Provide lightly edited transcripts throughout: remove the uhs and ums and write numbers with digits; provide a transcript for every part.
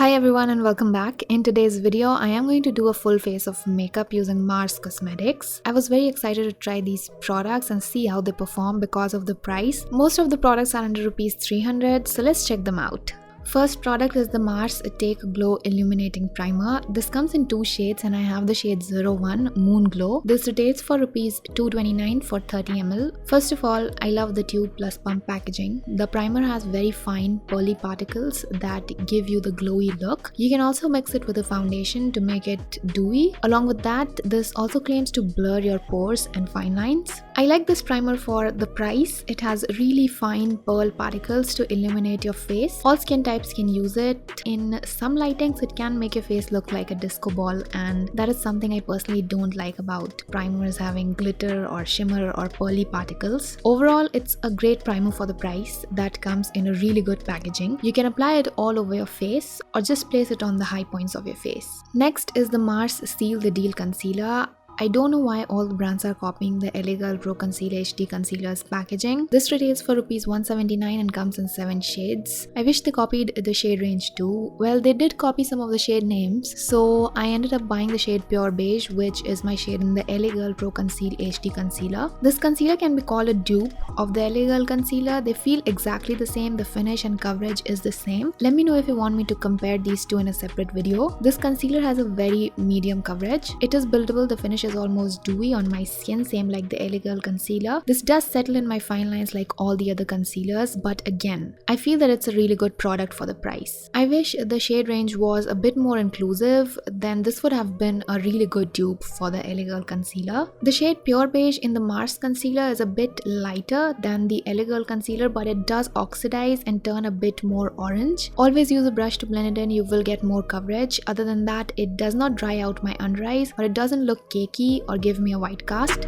Hi everyone and welcome back. In today's video, I am going to do a full face of makeup using Mars Cosmetics. I was very excited to try these products and see how they perform because of the price. Most of the products are under rupees 300, so let's check them out. First product is the Mars Take Glow Illuminating Primer. This comes in two shades and I have the shade 01 Moon Glow. This retails for rupees 229 for 30 ml. First of all, I love the tube plus pump packaging. The primer has very fine pearly particles that give you the glowy look. You can also mix it with a foundation to make it dewy. Along with that, this also claims to blur your pores and fine lines. I like this primer for the price. It has really fine pearl particles to illuminate your face. All skin types can use it. In some lightings, it can make your face look like a disco ball, and that is something I personally don't like about primers having glitter or shimmer or pearly particles. Overall, it's a great primer for the price that comes in a really good packaging. You can apply it all over your face or just place it on the high points of your face. Next is the Mars Seal the Deal Concealer. I don't know why all the brands are copying the LA Girl Pro Conceal HD Concealer's packaging. This retails for rupees 179 and comes in 7 shades. I wish they copied the shade range too. Well, they did copy some of the shade names, so I ended up buying the shade Pure Beige, which is my shade in the LA Girl Pro Conceal HD Concealer. This concealer can be called a dupe of the LA Girl Concealer. They feel exactly the same, the finish and coverage is the same. Let me know if you want me to compare these two in a separate video. This concealer has a very medium coverage. It is buildable, the finish is almost dewy on my skin, same like the LA Girl concealer. This does settle in my fine lines like all the other concealers, but again, I feel that it's a really good product for the price. I wish the shade range was a bit more inclusive, then this would have been a really good dupe for the LA Girl concealer. The shade Pure Beige in the Mars concealer is a bit lighter than the LA Girl concealer, but it does oxidize and turn a bit more orange. Always use a brush to blend it in, you will get more coverage. Other than that, it does not dry out my under eyes, or it doesn't look cakey or give me a white cast.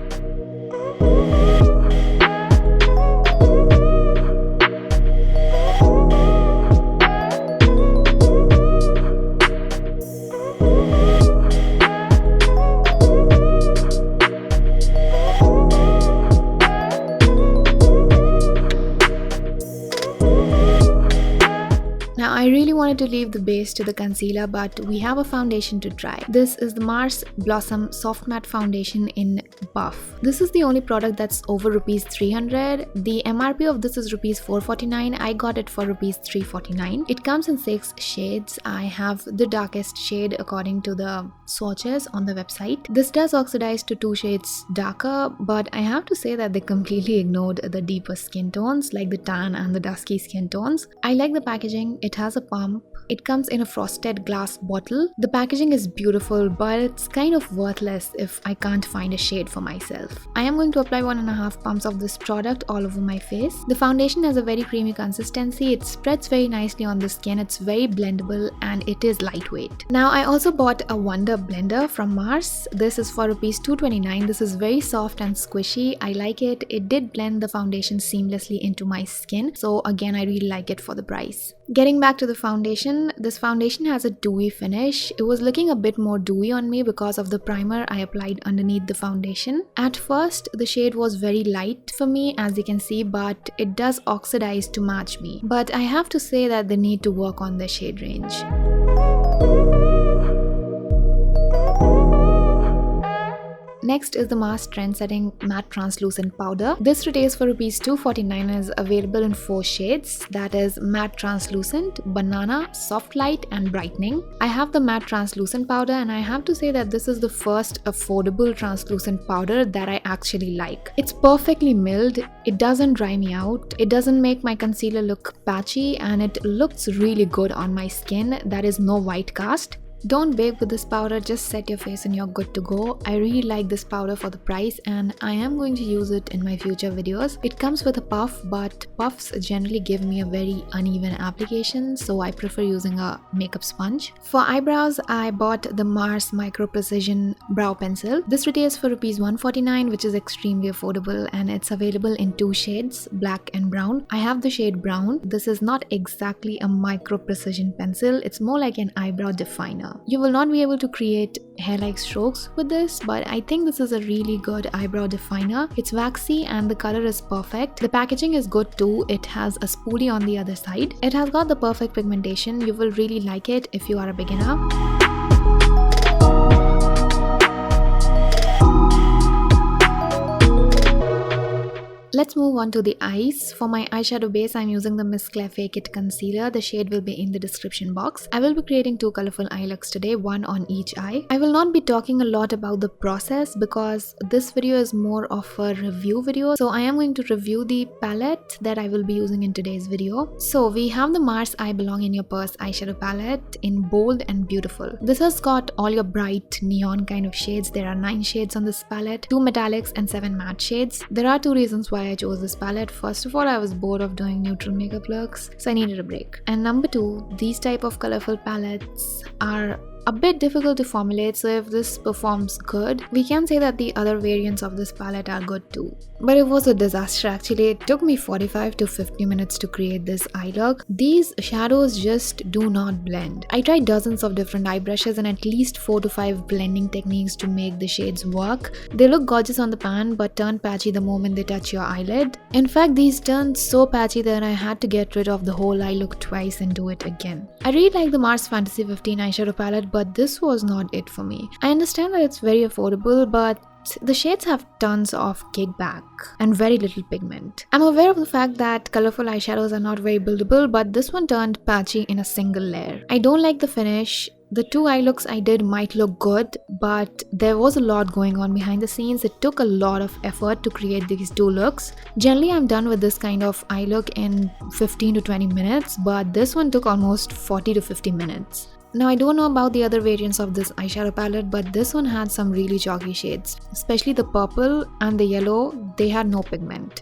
Now, I really wanted to leave the base to the concealer, but we have a foundation to try. This is the Mars Blossom Soft Matte Foundation in Buff. This is the only product that's over rupees 300. The MRP of this is rupees 449. I got it for rupees 349. It comes in 6 shades. I have the darkest shade according to the swatches on the website. This does oxidize to 2 shades darker, but I have to say that they completely ignored the deeper skin tones like the tan and the dusky skin tones. I like the packaging. It has a pump. It comes in a frosted glass bottle. The packaging is beautiful, but it's kind of worthless if I can't find a shade for myself. I am going to apply 1.5 pumps of this product all over my face. The foundation has a very creamy consistency. It spreads very nicely on the skin. It's very blendable and it is lightweight. Now, I also bought a Wonder Blender from Mars. This is for rupees 229. This is very soft and squishy. I like it. It did blend the foundation seamlessly into my skin. So again, I really like it for the price. Getting back to the foundation, this foundation has a dewy finish. It was looking a bit more dewy on me because of the primer I applied underneath the foundation. At first, the shade was very light for me, as you can see, but it does oxidize to match me. But I have to say that they need to work on the shade range. Next is the Mars Trend Setting Matte Translucent Powder. This retails for rupees 249 and is available in 4 shades. That is Matte Translucent, Banana, Soft Light and Brightening. I have the Matte Translucent Powder and I have to say that this is the first affordable translucent powder that I actually like. It's perfectly milled, it doesn't dry me out, it doesn't make my concealer look patchy, and it looks really good on my skin. There is no white cast. Don't bake with this powder, just set your face and you're good to go. I really like this powder for the price and I am going to use it in my future videos. It comes with a puff, but puffs generally give me a very uneven application, so I prefer using a makeup sponge. For eyebrows, I bought the Mars Micro Precision Brow Pencil. This retails for rupees 149, which is extremely affordable, and it's available in 2 shades, black and brown. I have the shade brown. This is not exactly a micro precision pencil, it's more like an eyebrow definer. liner. You will not be able to create hair-like strokes with this, but I think this is a really good eyebrow definer. It's waxy and the color is perfect. The packaging is good too. It has a spoolie on the other side. It has got the perfect pigmentation. You will really like it if you are a beginner. Let's move on to the eyes. For my eyeshadow base, I'm using the Miss Claire Fake It Concealer. The shade will be in the description box. I will be creating two colorful eye looks today, one on each eye. I will not be talking a lot about the process because this video is more of a review video. So I am going to review the palette that I will be using in today's video. So we have the Mars I Belong in Your Purse eyeshadow palette in bold and beautiful. This has got all your bright neon kind of shades. There are 9 shades on this palette, 2 metallics and 7 matte shades. There are 2 reasons why I chose this palette. First of all, I was bored of doing neutral makeup looks, so I needed a break. And number 2, these type of colorful palettes are a bit difficult to formulate, so if this performs good, we can say that the other variants of this palette are good too. But it was a disaster actually. It took me 45 to 50 minutes to create this eye look. These shadows just do not blend. I tried dozens of different eye brushes and at least 4 to 5 blending techniques to make the shades work. They look gorgeous on the pan but turn patchy the moment they touch your eyelid. In fact, these turned so patchy that I had to get rid of the whole eye look twice and do it again. I really like the Mars Fantasy 15 eyeshadow palette, but this was not it for me. I understand that it's very affordable, but the shades have tons of kickback and very little pigment. I'm aware of the fact that colorful eyeshadows are not very buildable, but this one turned patchy in a single layer. I don't like the finish. The 2 eye looks I did might look good, but there was a lot going on behind the scenes. It took a lot of effort to create these 2 looks. Generally, I'm done with this kind of eye look in 15 to 20 minutes, but this one took almost 40 to 50 minutes. Now, I don't know about the other variants of this eyeshadow palette, but this one had some really chalky shades. Especially the purple and the yellow, they had no pigment.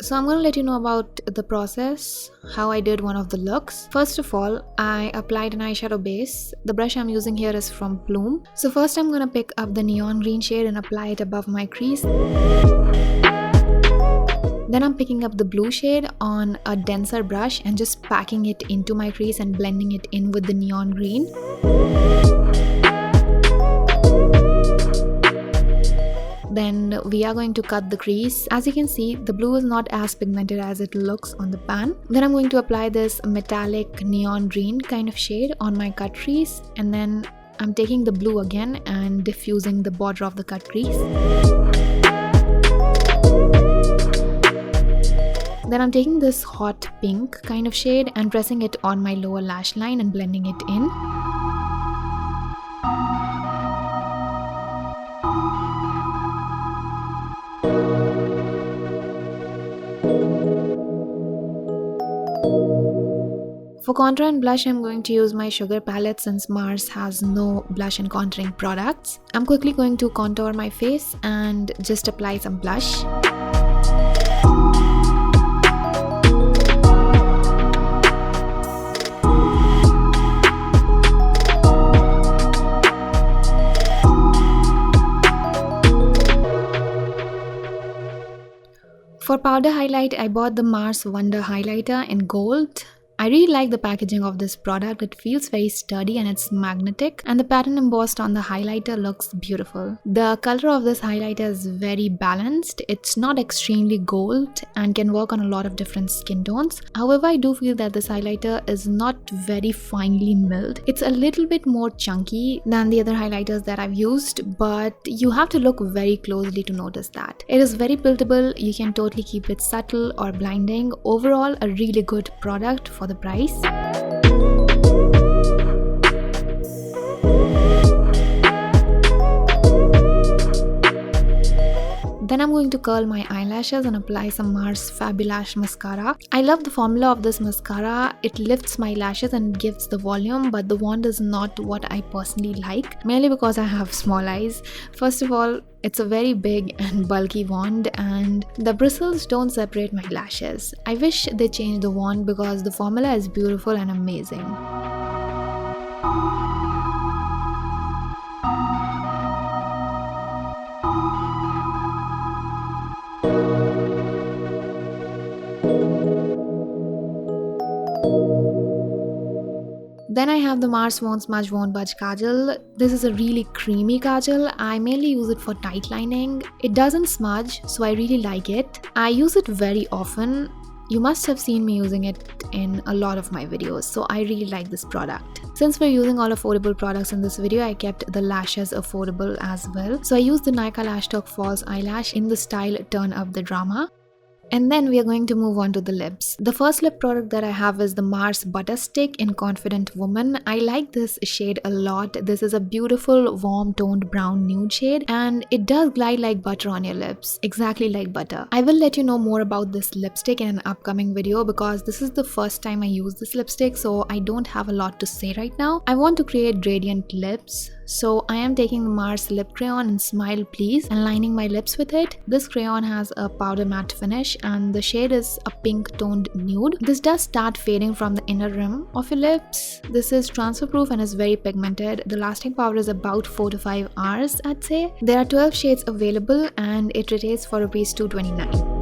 So I'm going to let you know about the process, how I did one of the looks. First of all, I applied an eyeshadow base. The brush I'm using here is from Plume. So first I'm going to pick up the neon green shade and apply it above my crease. Then I'm picking up the blue shade on a denser brush and just packing it into my crease and blending it in with the neon green. Then we are going to cut the crease. As you can see, the blue is not as pigmented as it looks on the pan. Then I'm going to apply this metallic neon green kind of shade on my cut crease, and then I'm taking the blue again and diffusing the border of the cut crease. Then I'm taking this hot pink kind of shade and pressing it on my lower lash line and blending it in. For contour and blush, I'm going to use my Sugar palette since Mars has no blush and contouring products. I'm quickly going to contour my face and just apply some blush. For powder highlight, I bought the Mars Wonder highlighter in gold. I really like the packaging of this product. It feels very sturdy and it's magnetic, and the pattern embossed on the highlighter looks beautiful. The color of this highlighter is very balanced. It's not extremely gold and can work on a lot of different skin tones. However, I do feel that this highlighter is not very finely milled. It's a little bit more chunky than the other highlighters that I've used, but you have to look very closely to notice that. It is very buildable. You can totally keep it subtle or blinding. Overall, a really good product for the price. Then I'm going to curl my eyelashes and apply some Mars Fabulash mascara. I love the formula of this mascara. It lifts my lashes and gives the volume, but the wand is not what I personally like, mainly because I have small eyes. First of all, it's a very big and bulky wand and the bristles don't separate my lashes. I wish they changed the wand because the formula is beautiful and amazing. Then I have the Mars Won't Smudge Won't Budge Kajal. This is a really creamy kajal. I mainly use it for tight lining. It doesn't smudge, so I really like it. I use it very often. You must have seen me using it in a lot of my videos, so I really like this product. Since we're using all affordable products in this video, I kept the lashes affordable as well. So I used the Nykaa Lash Talk False Eyelash in the style Turn Up the Drama. And then we are going to move on to the lips. The first lip product that I have is the Mars Butter Stick in Confident Woman. I like this shade a lot. This is a beautiful warm toned brown nude shade and it does glide like butter on your lips, exactly like butter. I will let you know more about this lipstick in an upcoming video because this is the first time I use this lipstick, so I don't have a lot to say right now. I want to create radiant lips, so I am taking the Mars Lip Crayon in Smile Please and lining my lips with it. This crayon has a powder matte finish and the shade is a pink toned nude. This does start fading from the inner rim of your lips. This is transfer proof and is very pigmented. The lasting power is about 4 to 5 hours, I'd say. There are 12 shades available and it retails for Rs 229.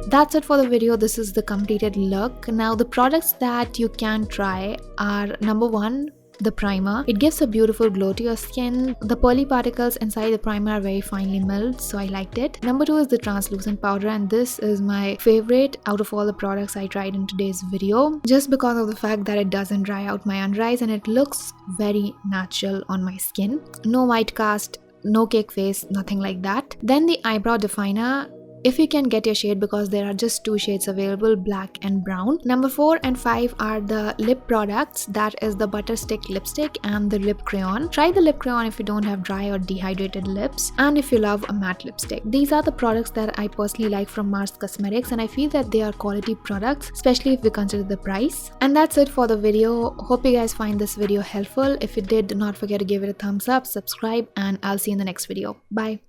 That's it for the video. This is the completed look. Now the products that you can try are number 1, the primer. It gives a beautiful glow to your skin. The pearly particles inside the primer are very finely milled, so I liked it. Number 2 is the translucent powder, and this is my favorite out of all the products I tried in today's video, just because of the fact that it doesn't dry out my under eyes and it looks very natural on my skin. No white cast, no cake face, nothing like that. Then the eyebrow definer, if you can get your shade, because there are just 2 shades available, black and brown. Number 4 and 5 are the lip products, that is the Butter Stick lipstick and the lip crayon. Try the lip crayon if you don't have dry or dehydrated lips and if you love a matte lipstick. These are the products that I personally like from Mars Cosmetics and I feel that they are quality products, especially if we consider the price. And that's it for the video. Hope you guys find this video helpful. If you did, do not forget to give it a thumbs up, subscribe, and I'll see you in the next video. Bye.